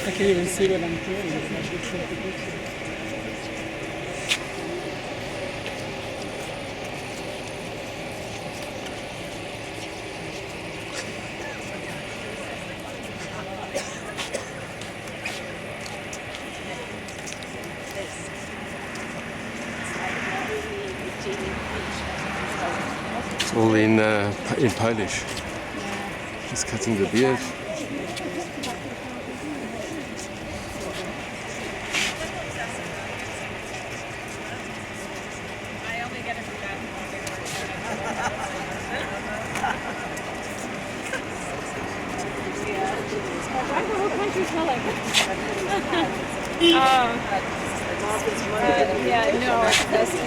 I can even see what I'm doing. It's like it's like a picture. It's all in Polish. She's cutting the beard. Yeah, no, that's his.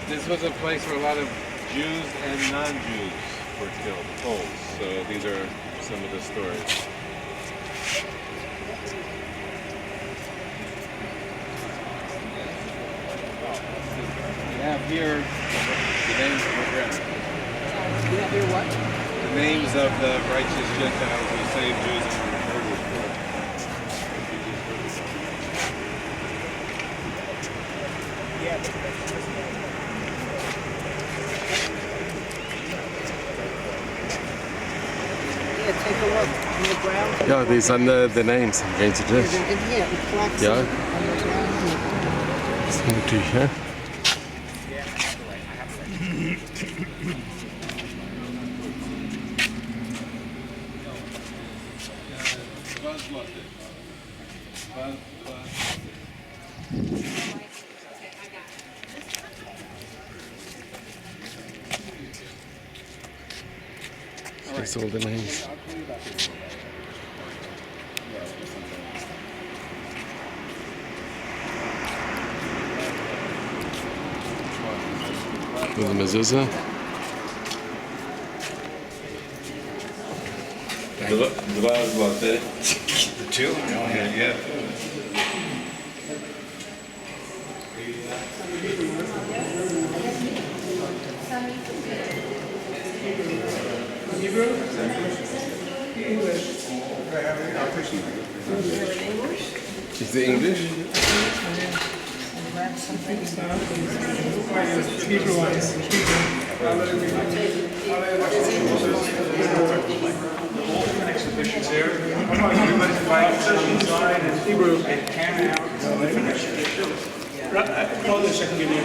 This was a place where a lot of Jews and non-Jews were killed, Poles. So these are some of the stories. We have here the names of our friends. You have your what? The names of the righteous Gentiles who saved Jews and were murdered. Yeah, take a look on the ground. Yeah, these are the names I'm going to do. Yeah, the plaques Yeah. on the ground. Das sind natürlich, ja. These are all the names. With the mezuzah. The two? Yeah. Hebrew? English. Is it English? Hebrew ones. All different exhibitions here. Everybody's invited inside and Hebrew and hand out. Different exhibitions. Polish, I can give you.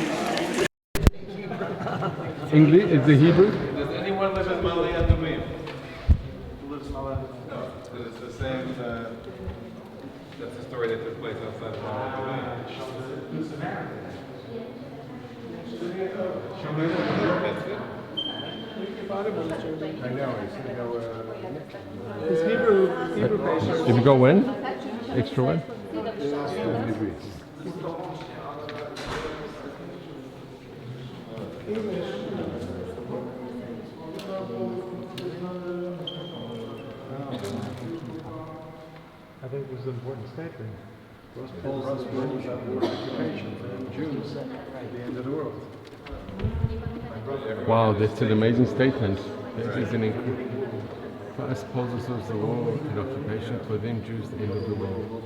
English is the Hebrew? Does anyone live in Mali Adumim? Who lives in Mali Adumim? No, because it's the same. That's the story that took place outside of Mali Adumim. That's it. I know. It's Hebrew patient. If you go when? Extra when? I think this is an important statement. Those Poles this word about the occupation and Jews at the end of the world. Wow, that's an amazing statement. That is an incredible. For us, Poles was the war and occupation. For them, Jews, the end of the world.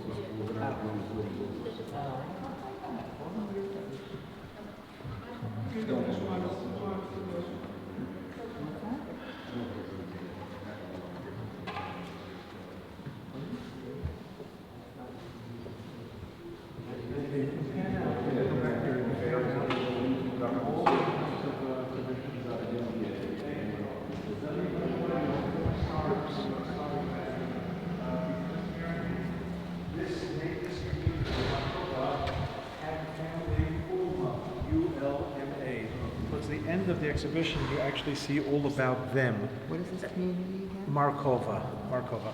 Towards the end of the exhibition, you actually see all about them. What is this community again? Markova.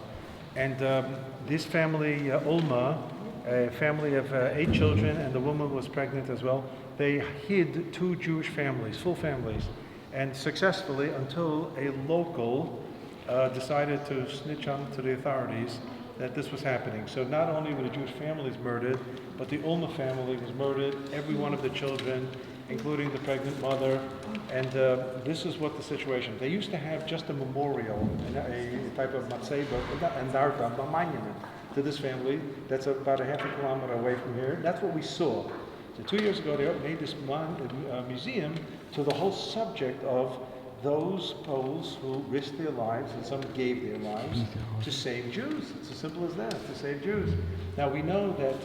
And this family, Ulma, a family of 8 children, and the woman was pregnant as well. They hid 2 Jewish families, full families, and successfully until a local decided to snitch on to the authorities that this was happening. So not only were the Jewish families murdered, but the Ulma family was murdered, every one of the children, including the pregnant mother. And this is what the situation. They used to have just a memorial, a type of matzeba, and narta, a monument to this family that's about a half a kilometer away from here. That's what we saw. So 2 years ago, they made this museum to the whole subject of those Poles who risked their lives, and some gave their lives, to save Jews. It's as simple as that, to save Jews. Now we know that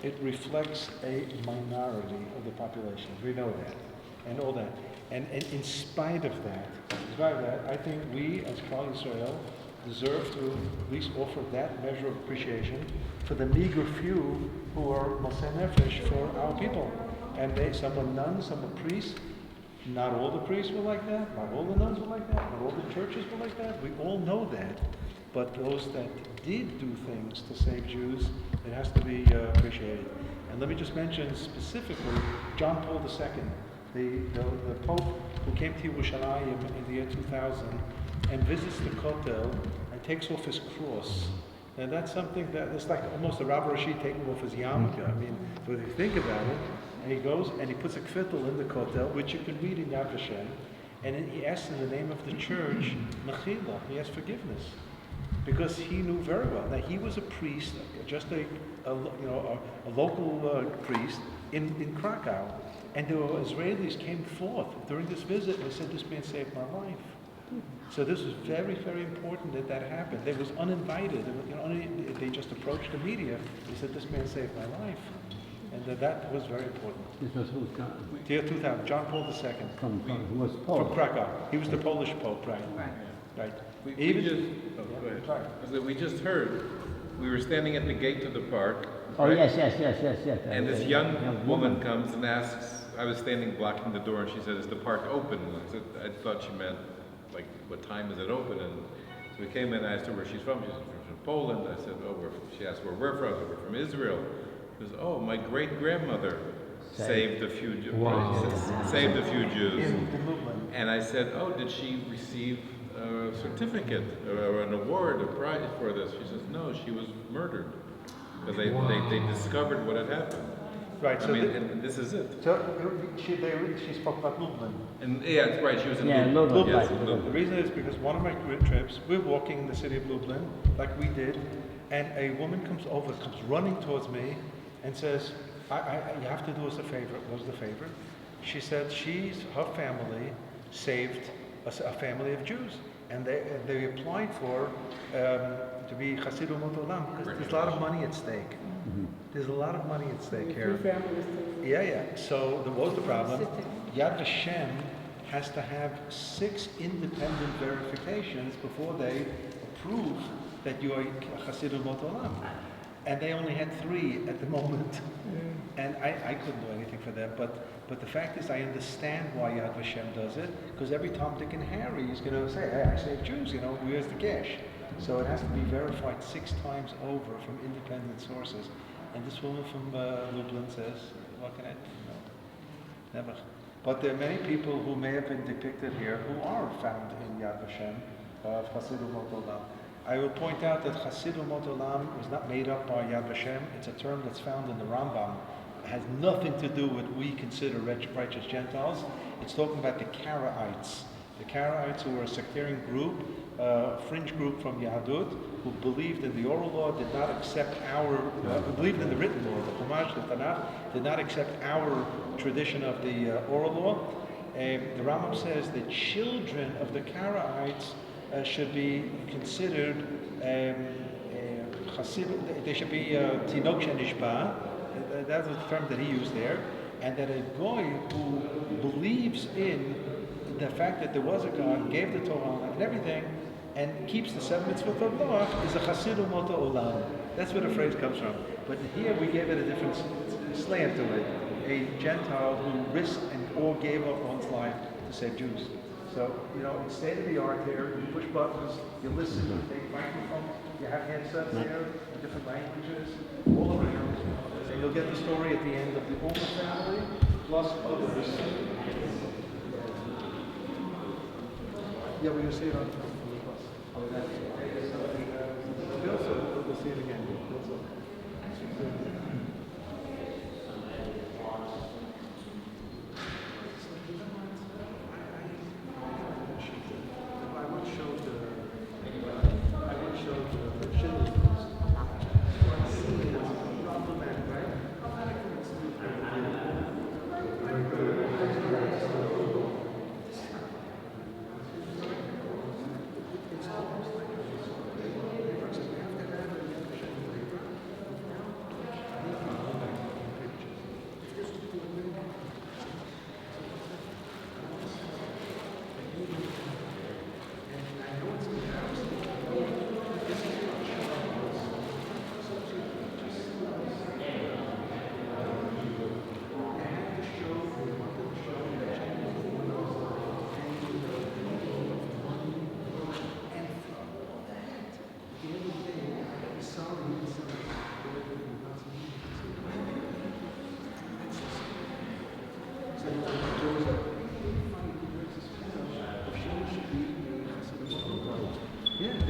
it reflects a minority of the population. We know that, and all that. And in spite of that, I think we as Klal Yisrael deserve to at least offer that measure of appreciation for the meager few who are Moshe Nefesh for our people. And some were nuns, some were priests. Not all the priests were like that, not all the nuns were like that, not all the churches were like that. We all know that. But those that did do things to save Jews, it has to be appreciated. And let me just mention specifically John Paul II, the Pope who came to Yerushalayim in the year 2000 and visits the Kotel and takes off his cross. And that's something that is like almost a Rabbi Rashi taking off his yarmulke. I mean, but if you think about it, and he goes and he puts a kvittel in the Kotel, which you can read in Yad Vashem, and then he asks in the name of the church, Mechila, he asks forgiveness. Because he knew very well that he was a priest, just a local priest in Krakow. And the Israelis came forth during this visit and they said, this man saved my life. So this was very, very important that that happened. They was uninvited. They just approached the media. They said, this man saved my life. And that was very important. This was who's got? Year 2000, John Paul II. Who was Paul? From Krakow. He was the Polish Pope, right? Right. We just heard, we were standing at the gate to the park. Oh, right? yes. And this young woman comes and asks, I was standing blocking the door, and she said, is the park open? And I thought she meant, like, what time is it open? And so we came in and I asked her where she's from. She said, from Poland. I said, oh, she asked where we're from. I said, we're from Israel. She says, oh, my great-grandmother saved a few Jews. Wow. Saved a few Jews. And I said, oh, did she receive a certificate or an award, a prize for this? She says, no, she was murdered. Because they discovered what had happened. Right, so and this is it. So she spoke about Lublin. And yeah, that's right, she was in Lublin. Yes, The Lublin. reason is because one of my trips, we're walking in the city of Lublin, like we did, and a woman comes running towards me and says, you have to do us a favor. What was the favor? She said her family saved a family of Jews. And they applied for to be Chassidu Mot Olam because there's a lot of money at stake. Mm-hmm. There's a lot of money at stake here. Yeah. So what was the problem? Yad Vashem has to have 6 independent verifications before they approve that you are Chassidu Mot Olam. And they only had 3 at the moment. And I couldn't do anything for them. But the fact is, I understand why Yad Vashem does it, because every Tom, Dick, and Harry is going to say, hey, I saved Jews, where's the cash? So it has to be verified 6 times over from independent sources. And this woman from Lublin says, what can I do? No, never. But there are many people who may have been depicted here who are found in Yad Vashem of Chassidu Mot Olam. I will point out that Chassidu Mot Olam was not made up by Yad Vashem. It's a term that's found in the Rambam. It has nothing to do with what we consider righteous Gentiles. It's talking about the Karaites. The Karaites, who were a sectarian group, fringe group from Yahudut, who believed in the oral law, did not accept who believed in the written law, the Chumash, the Tanakh, did not accept our tradition of the oral law. The Rambam says the children of the Karaites should be considered Chassid, they should be Tinok Shenishba. That was the term that he used there. And that a goy who believes in the fact that there was a God, gave the Torah and everything, and keeps the 7 mitzvot of Allah, is a Chassidu Mot Olam. That's where the phrase comes from. But here we gave it a different slant to it. A Gentile who risked or gave up one's life to save Jews. So, it's state of the art here. You push buttons, you listen, you take microphones, you have headsets here in different languages, all around. And you'll get the story at the end of the Ulma family, plus others. Yeah, we're going to see it on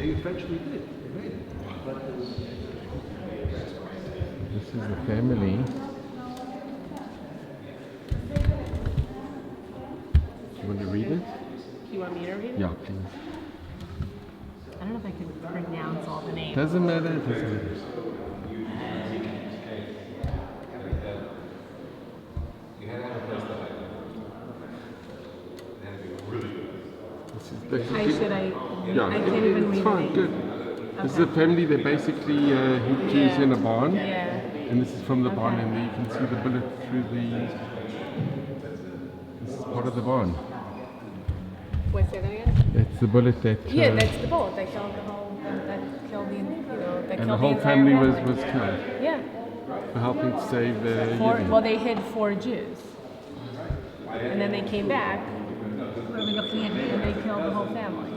They eventually did. They made it. But This is the family. Do you want to read it? You want me to read it? Yeah, please. I don't know if I can pronounce all the names. Doesn't matter. Doesn't matter. This is basically. Yeah, I can't even it's read fine. the Good. name. This is a family. They basically hid Jews in a barn. Yeah. And this is from the barn, and you can see the bullet through the. This is part of the barn. Wait, say that again? It's the bullet that. Yeah, that's the bullet that killed the whole, that killed the, that and killed the whole entire family was killed Yeah. for helping to save the. Well, they hid 4 Jews. And then they came back, and they killed the whole family.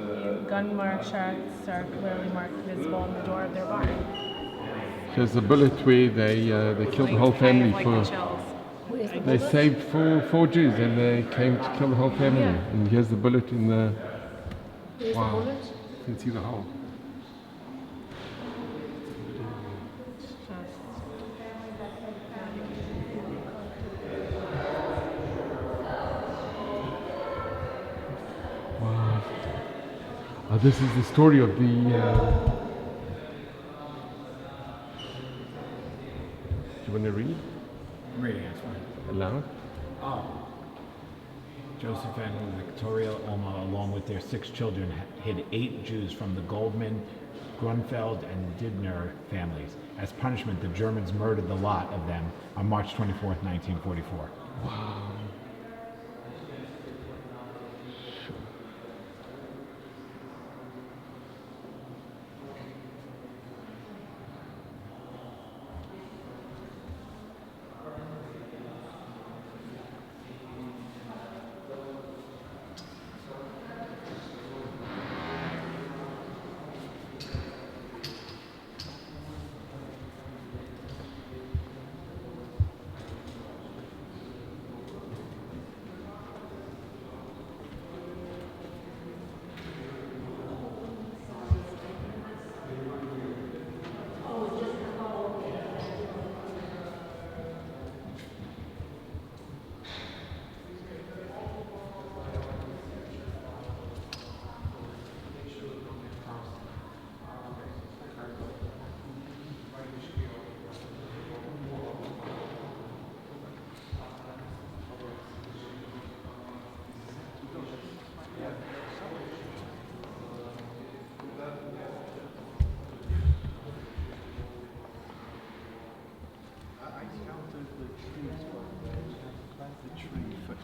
Gun mark, shots are clearly marked visible on the door of their barn. There's a bullet where they killed the whole family Like for. the chills. They saved four Jews and they came to kill the whole family. Yeah. And here's the bullet in the. Wow. You can see the hole. Wow. This is the story of the. Do you want to read? Reading, that's fine. Aloud? Joseph and Victoria Ulma, along with their 6 children, hid 8 Jews from the Goldman, Grunfeld, and Dibner families. As punishment, the Germans murdered the lot of them on March 24th, 1944. Wow.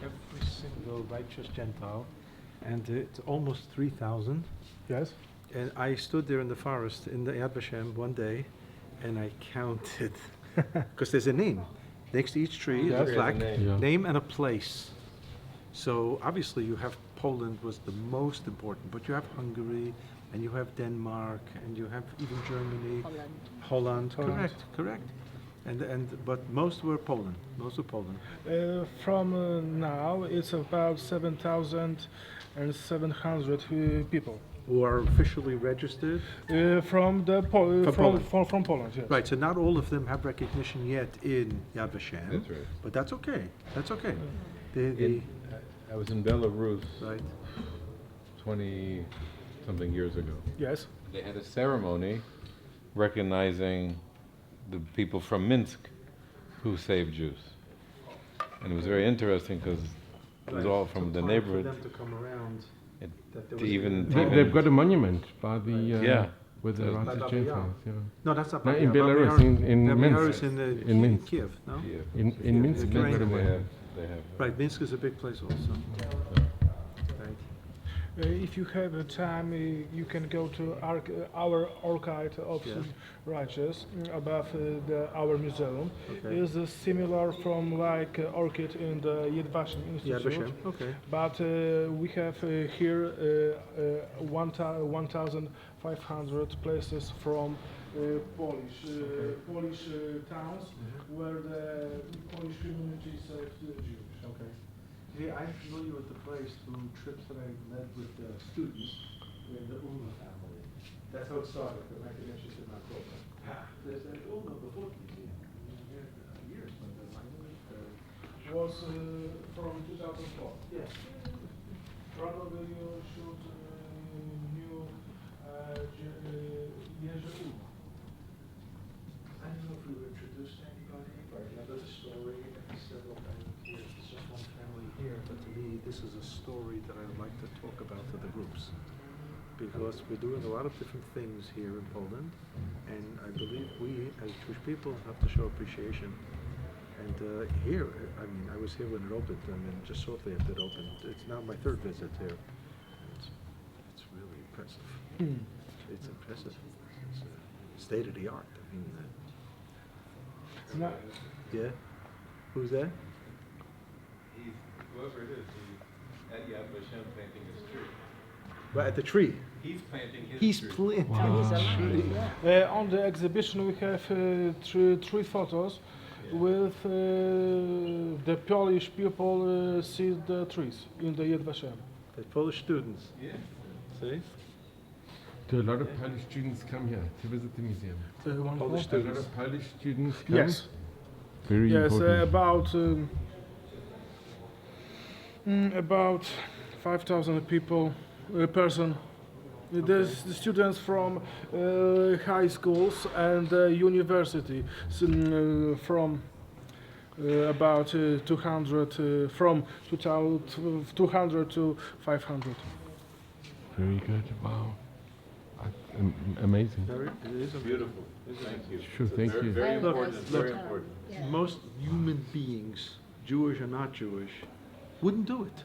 every single righteous Gentile, and it's almost 3,000. Yes. And I stood there in the forest in the Yad Vashem one day, and I counted, because there's a name. Next to each tree is a plaque, name and a place. So obviously you have Poland was the most important, but you have Hungary, and you have Denmark, and you have even Germany, Holland. Correct. But most were Poland. From now, it's about 7,700 people. Who are officially registered? From Poland, yes. Right, so not all of them have recognition yet in Yad Vashem. That's right. But that's okay. I was in Belarus Right. 20-something years ago. Yes. They had a ceremony recognizing the people from Minsk who saved Jews. And it was very interesting because it was all from the neighborhood. For them to come around. They've got a monument by the with the That's righteous Gentiles. Yeah. No, that's not No, in Babia. Belarus, in Minsk. In Minsk. Kiev, no? In Minsk, they've got a They monument. have Right, Minsk is a big place also. Right. If you have time, you can go to our archive of Yeah. Rightous above our museum. Okay. It's similar from like orchid in the Yad Vashem Yad Institute. Vashem, okay. But we have here 1,500 places from Polish towns where the Polish community saved the Jews. Okay. Yeah, I'm familiar with the place through trips that I led with students in the Ulma family. That's how it started. The American interest in our program. There's that old before museum. Years, Was from 2004. yes. Probably you should knew Jerzy Uma. I don't know if we were introduced to anybody, but I remember the story and several families here. It's just one family here, but to me, this is a story that I would like to talk about to the groups. Because we're doing a lot of different things here in Poland, and I believe we, as Jewish people, have to show appreciation. And here, I mean, I was here when it opened, I mean, just shortly after it opened. It's now my third visit here. It's really impressive. It's impressive. It's state of the art. I mean, No, yeah. Who's that? He's, whoever it is, he's at Yad Vashem planting his tree. Right at the tree. He's planting his He's tree. planting his tree. on the exhibition we have three photos with the Polish people see the trees in the Yad Vashem. The Polish students. Yeah. See? Do a lot of Polish students come here to visit the museum? One Polish more? A lot of Polish students come? Yes. Very Yes, important. about 5,000 people, person. There's the students from high schools and university, from about 200, from 200 to 500. Very good. Wow. Amazing. It is Beautiful. Thank you. Sure, thank you. Very Look, important. It's very important. Most human beings, Jewish or not Jewish, wouldn't do it.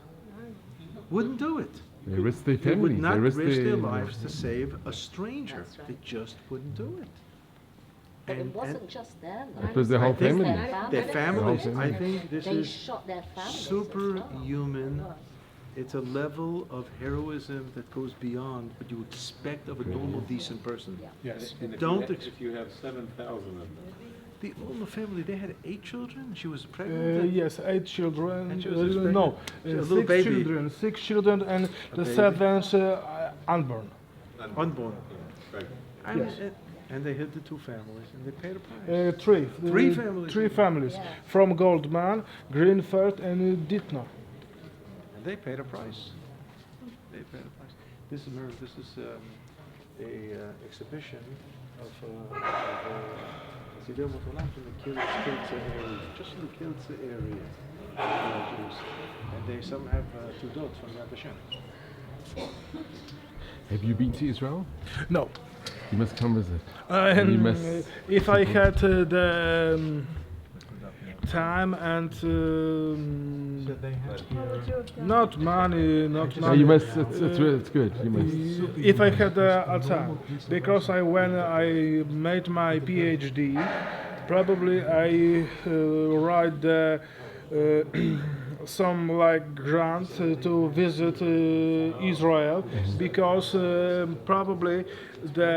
Wouldn't do it. They risk their They families. would not they risk their lives to save a stranger. That's right. They just wouldn't do it. But it And- wasn't just their It was their lives. whole I think family. Their families, family. I think this They is shot their families as well. superhuman. It's a level of heroism that goes beyond what you expect of a normal, decent person. Yeah. Yes. And if Don't you ex- if you have 7,000 of them, The Ulma family, they had 8 children. She was pregnant. and- Yes, 8 children. And she was expecting- No, she was a little 6 baby. children. 6 children, and the baby. 7th unborn. Unborn. right? I mean, Yes. and they hid the 2 families, and they paid a price. 3. Three families. 3 families Yeah. from Goldman, Greenfeld, and Dittner. And they paid a price. They paid a price. This is a exhibition of Zbylitowska in the Kielce area, just in the Kielce area. Jews. And they some have 2 dogs from Yad Vashem. Have you been to Israel? No. You must come visit. And You must if I support- had the time and They had not money, Oh, you must. It's good. You must. if I had a time, because when I made my PhD, probably I write the some like grant to visit Israel, because probably the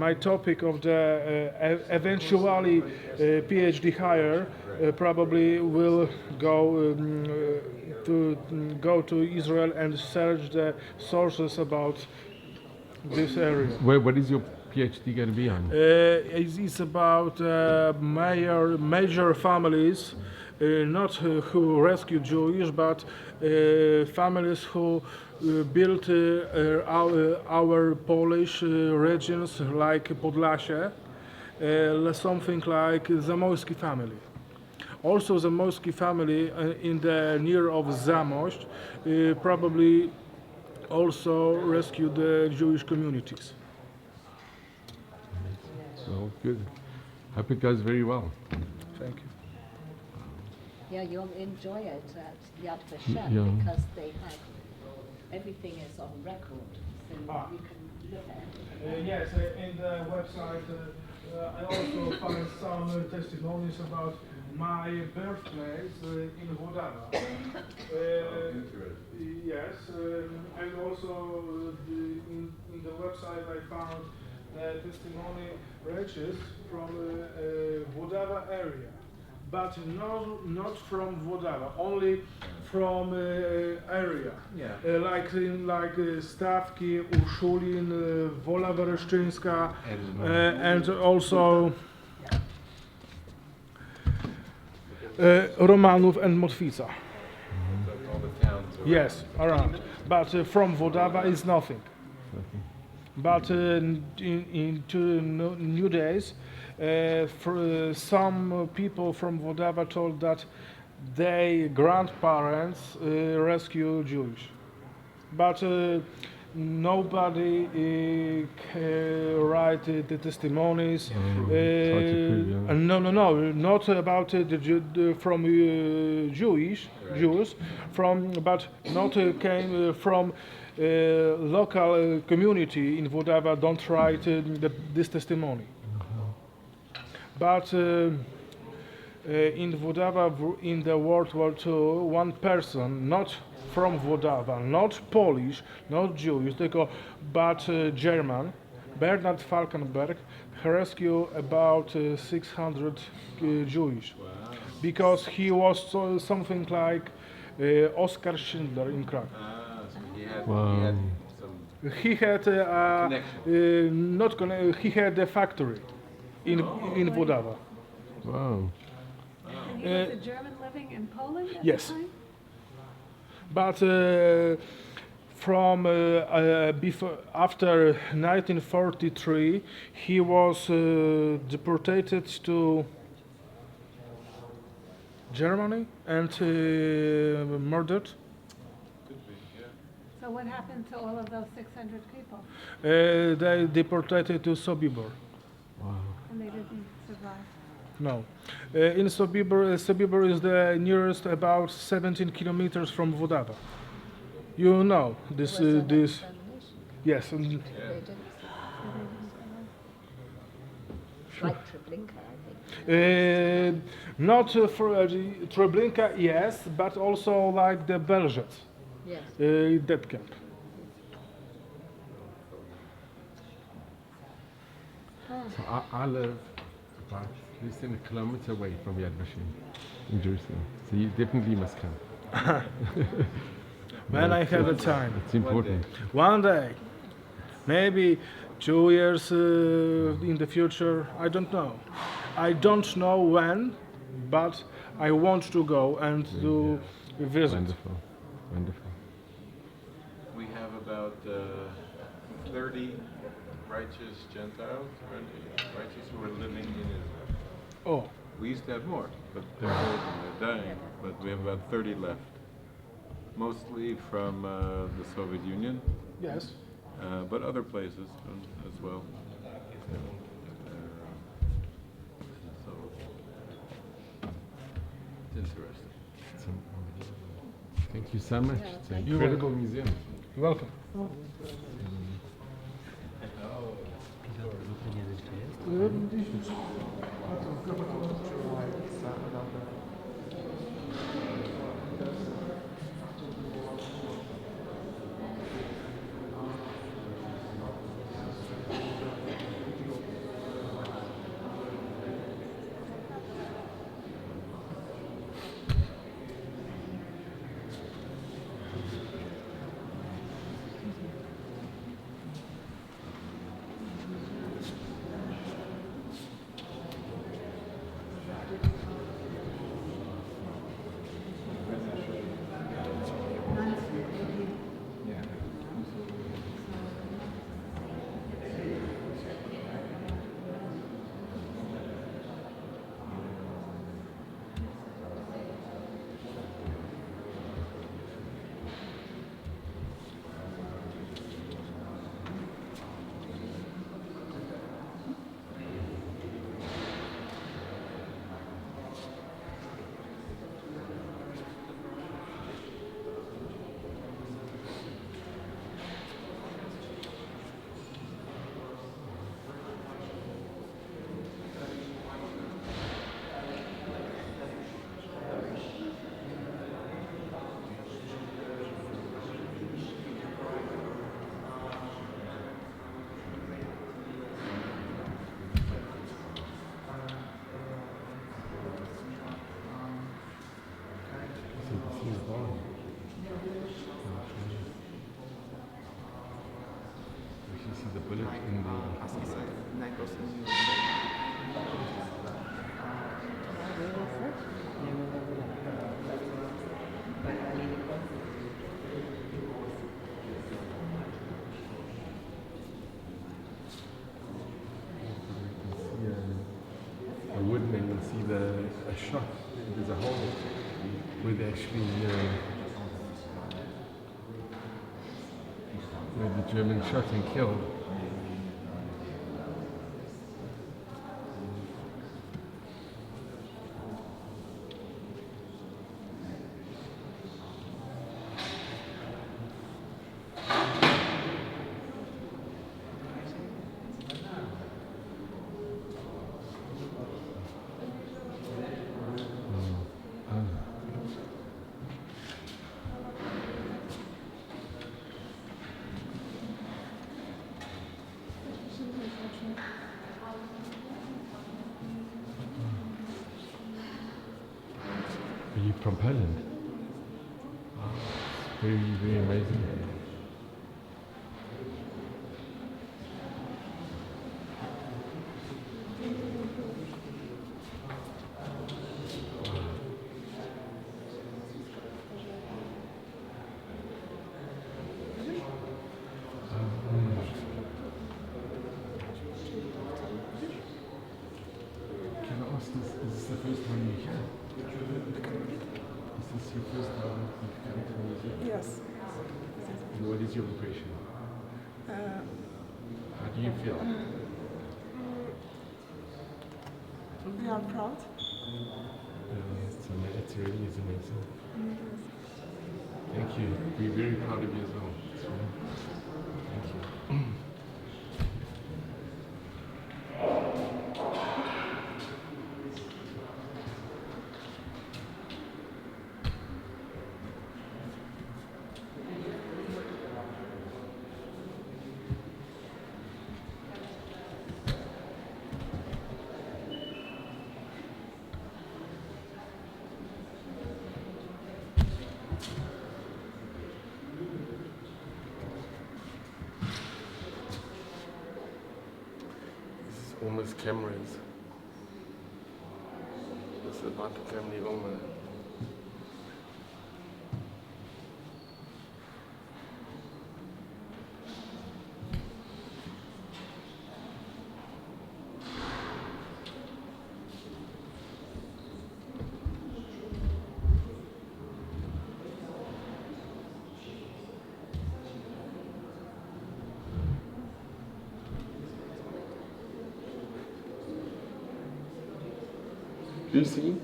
my topic of the eventually PhD hire probably will go to Israel and search the sources about this area. What is your PhD going to be on? It's about major families, not who rescue Jewish, but families who built our Polish regions like Podlasie, something like Zamojski family. Also, Zamojski family in the near of Zamość probably also rescued the Jewish communities. Oh, good. Hope it goes very well. Thank you. Yeah, you'll enjoy it at Yad Vashem Yeah. because they have everything is on record, so you can look at it. Yes, in the website I also find some testimonies about my birthplace in Włodawa. Yes, and also in the website I found testimony Rightous from Włodawa area. but not from Włodawa, only from area. Yeah. Like Stawki, Urszulin, Wola Wereszczyńska, and also Romanów and Motwica. All the towns around. Yes, around. But from Włodawa is nothing. But in two new days, some people from Włodawa told that their grandparents rescue Jewish. But nobody write the testimonies. No, not about from Jews, but not came from local community in Włodawa. Don't write this testimony. But in Włodawa, in the World War II, one person, not from Włodawa, not Polish, not Jewish, but German, Bernard Falkenberg, rescued about 600 Jewish. Wow. Because he was something like Oskar Schindler in Krakow. So he had some He had he had a factory in Włodawa. Wow. And he was a German living in Poland at Yes. the time? But from before, after 1943, he was deported to Germany and murdered. So what happened to all of those 600 people? They deported to Sobibor. And they didn't survive? No. In Sobibor, Sobibor is the nearest, about 17 kilometers from Włodawa. You know this. This. Yes. They didn't. Like Treblinka, I think. Not for Treblinka, yes, but also like the Belgians. Yes. That camp. So I live about less than a kilometer away from Yad Vashem in Jerusalem. So you definitely must come. When I have a time. It's important. One day. Maybe 2 years in the future. I don't know. I don't know when, but I want to go and to visit. Wonderful. Wonderful. We have about 30 righteous Gentiles, righteous who are living in Israel. Oh. We used to have more, but they're old and they're dying. But we have about 30 left. Mostly from the Soviet Union. Yes. But other places as well. So it's interesting. Thank you so much. It's an You're incredible museum. You're welcome. see the bullet in the... A woodman, you see a shot. There's a hole where they actually where the German shot and killed. Are you from Poland? Very, very amazing. Can I ask this, is this the first time you're here? Is this your first time you've come to the museum? Yes. And what is your impression? How do you feel? We are proud. It really is amazing. Thank you. We're very proud of you as well. Thank you. Almost cameras. It's about the family Oma. Do you see?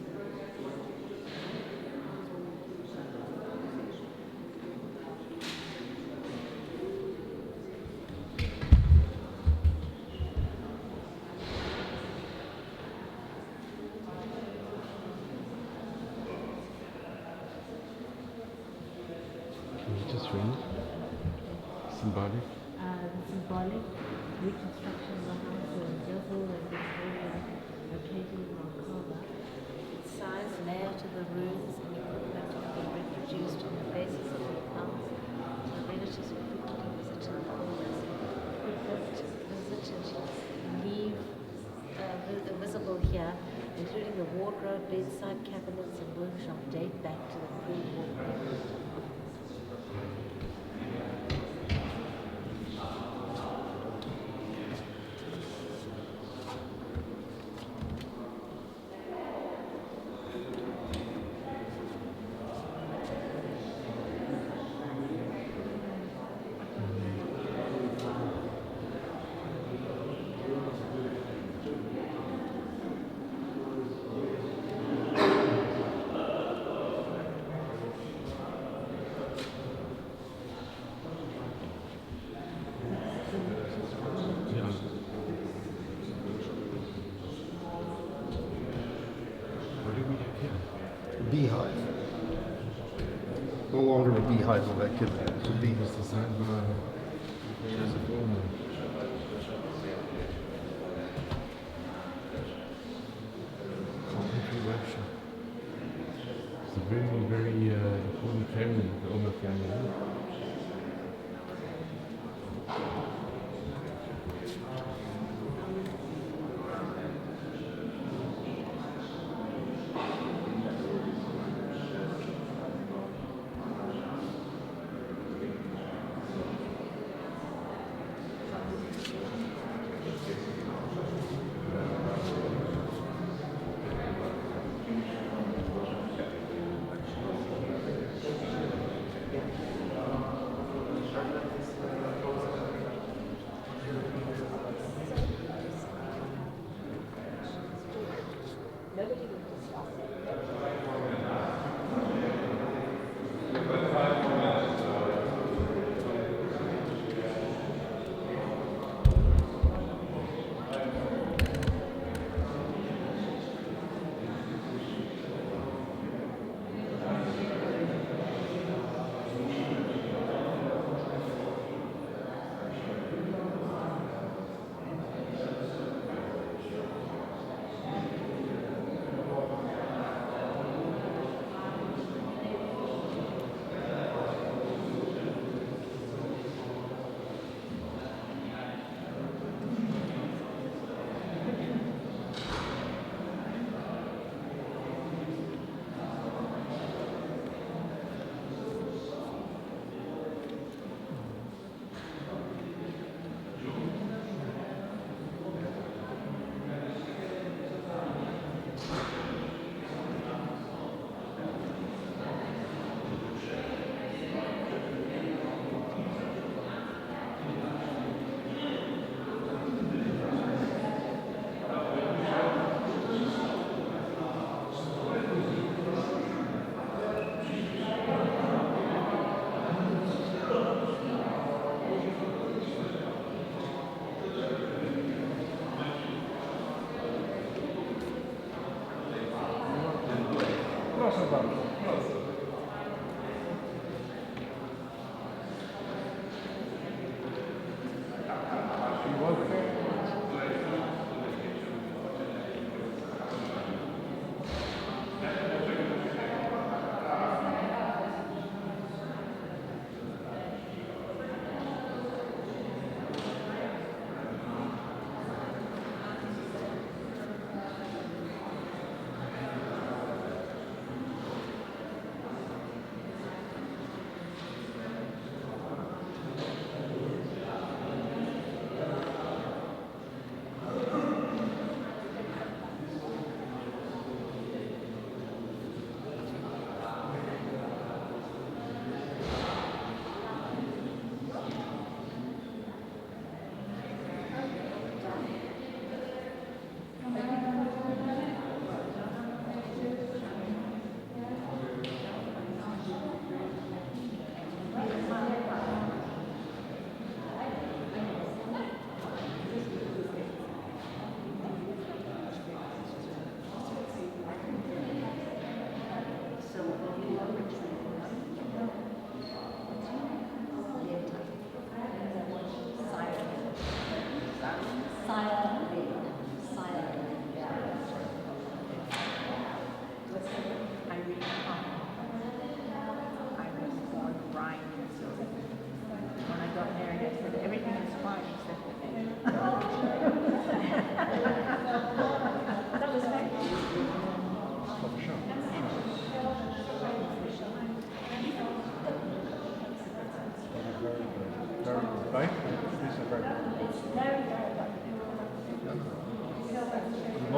Can you just read? Symbolic? Symbolic reconstruction of the house of Zbylitowska and Victoria located in Moldova. Its size, layout of the rooms and equipment have been reproduced on the basis of the accounts the relatives frequently visited the homes. Visitors leave visible here, including the wardrobe, bedside cabinets, and workshop, date back to the pre-war period. Beehive. No longer a beehive of activity. It's a beehive. It's designed by Joseph Ullman. Carpentry workshop. It's a very, very important family, the Ullman family.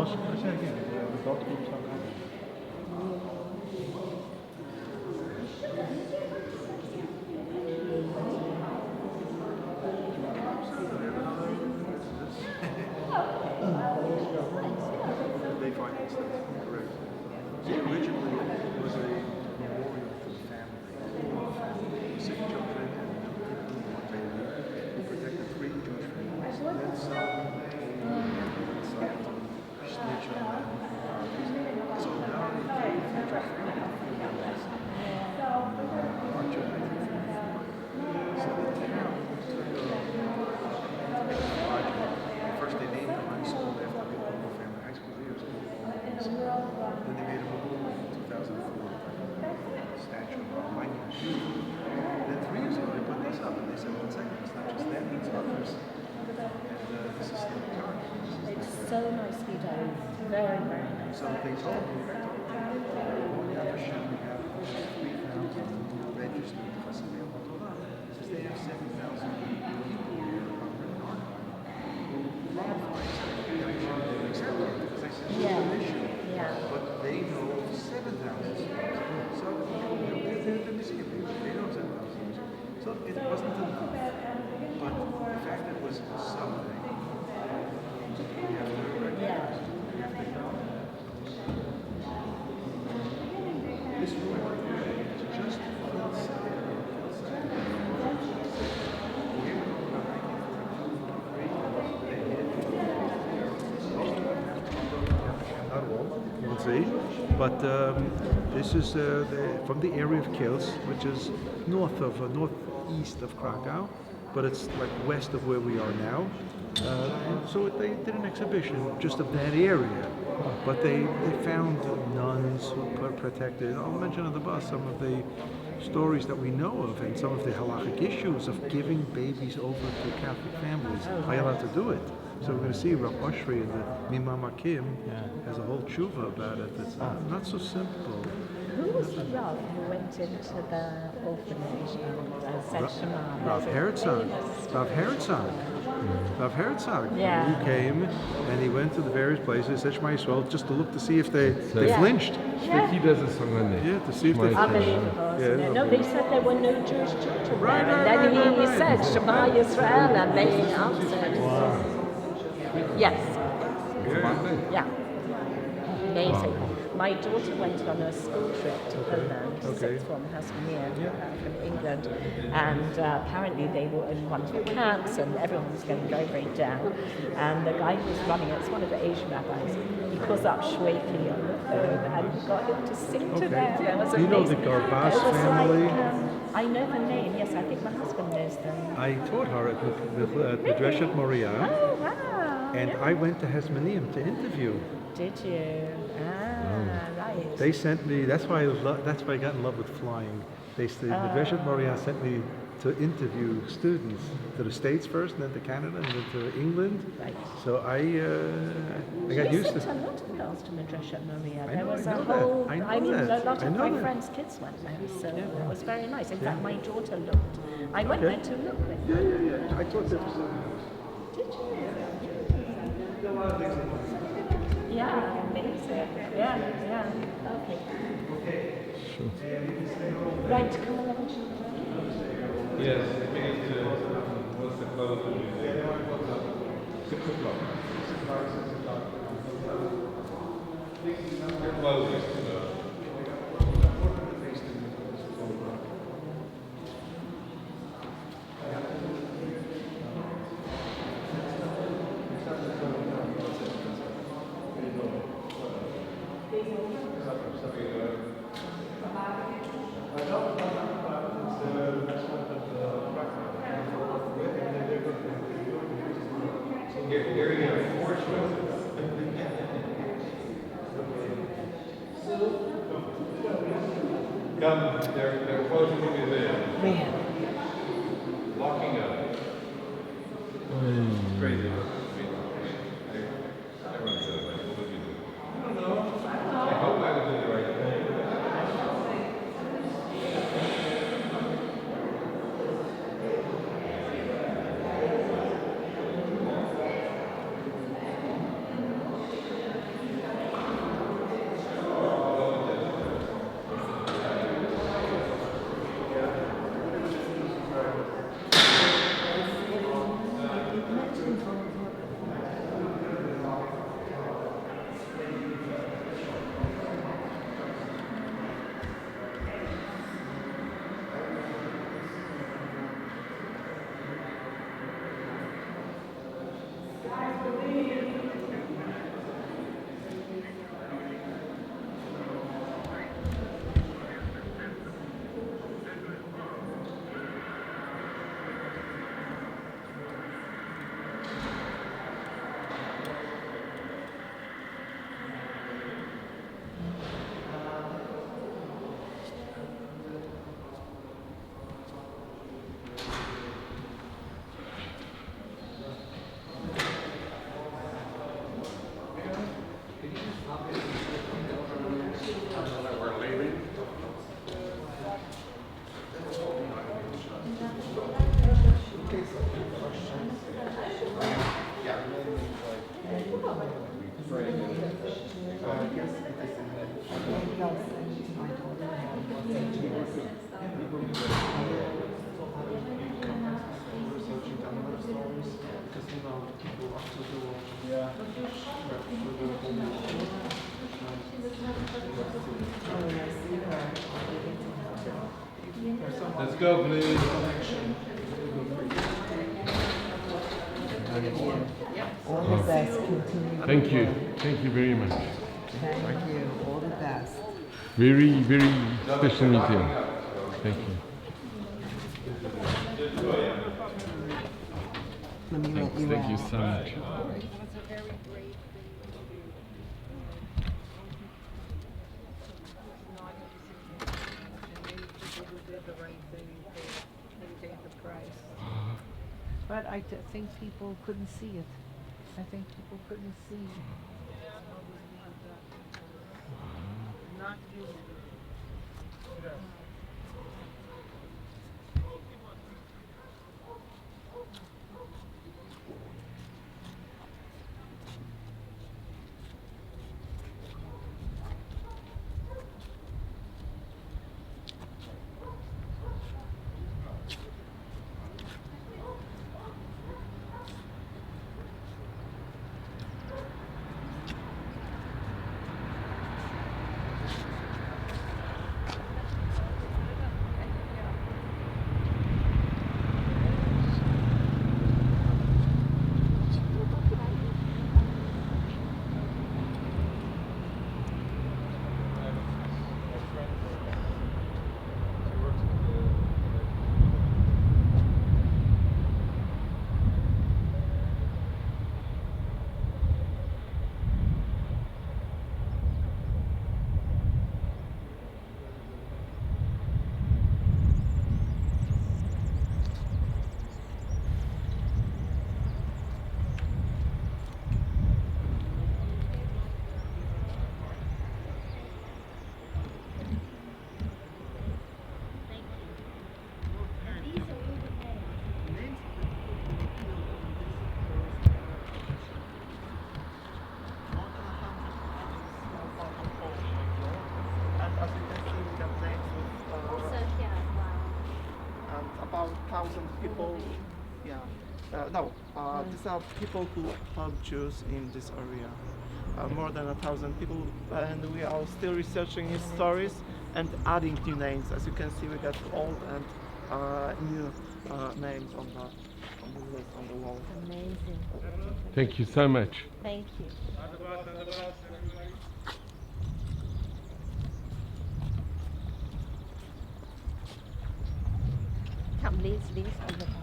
most, I said again, the adult groups are coming. They financed it, correct. So originally, it was a memorial for the family, sick children and one baby, who protected 3 Jewish families. Then some decided to snitch on them. So now they have 3 Jewish families. March of 1944. So the town took a project. First they named the high school after the Oklahoma family high school. Then they made a memorial in 2004, statue of Michael. Then 3 years ago they put this up and they said, one second, it's not just them, it's others. And this is still current. It's so nicely done. Very, very nice. So they told me, we have 3,000 registered Chassidim Torah. Since they have 7,000 people here on Red Army who qualify, they accept it because they said it's an issue. But they know 7,000 students. So they're missing a people. They know 7,000 students. So it wasn't enough. But the fact that it was something, we have to recognize. We have to know. This room is just not all, you can see, but this is from the area of Kielce, which is northeast of Krakow, but it's like west of where we are now. And so they did an exhibition just of that area, but they found nuns who protected. I'll mention on the bus some of the stories that we know of and some of the halachic issues of giving babies over to Catholic families. Are you allowed to do it? So we're going to see Rav Oshri in the Mimam Akim has a whole tshuva about it. It's not so simple. Who was the Rav who went into the orphanage and said Shema? Rav Herzog. Rav Herzog. Rav Herzog. Yeah. He came and he went to the various places, said Shema Yisrael, just to look to see if they flinched. He does a song on it. Yeah, to see if they flinched. Unbelievable. No, they said there were no Jewish children there. And then he said Shema Yisrael and they answered. Wow. Yes. Yeah. Yeah. Amazing. My daughter went on a school trip to Poland, sixth form Hasmania from England, and apparently they were in one of the camps and everyone was getting very, very down. And the guy who was running it, it's one of the Asian rabbis, he calls up Shweki on the phone and got him to sing to them. It was you know the Garbas family? Like, I know the name, yes, I think my husband knows them. I taught her at the Dreshet Moria. Oh, wow. And I went to Hasmoneim to interview. Did you? Right. They sent me. That's why I got in love with flying. The Dreshet Moria sent me to interview students to the States first, and then to Canada, and then to England. Right. So I got used to. Sent a lot of girls to Madresha Maria. I There know, was I a know whole. that. I know I mean, that. a lot I of know my that. friends' kids went there, so it was very nice. In fact, Yeah. my daughter looked. I went there to look with her. Yeah. I taught them. Did you? Yeah, amazing. Yeah. Okay. Sure. Right, come along. Yes, I think what's the close of the museum? 6 o'clock. They're closing. Come, they're closing the museum. Locking up. It's crazy. Everyone says, like, what would you do? I don't know. I hope I would do the right thing. Let's go, please. All the best. Continue. Thank you. Thank you very much. Thank you. All the best. Very, very special museum. Thank you. Let me let you Thank you out. so much. But I think people couldn't see it. I think people couldn't see. Not human. About 1,000 people. Yeah. These are people who are Jews in this area. More than 1,000 people, and we are still researching his stories and adding new names. As you can see, we got old and new names on the list on the wall. Amazing. Thank you so much. Thank you. Come, please, on the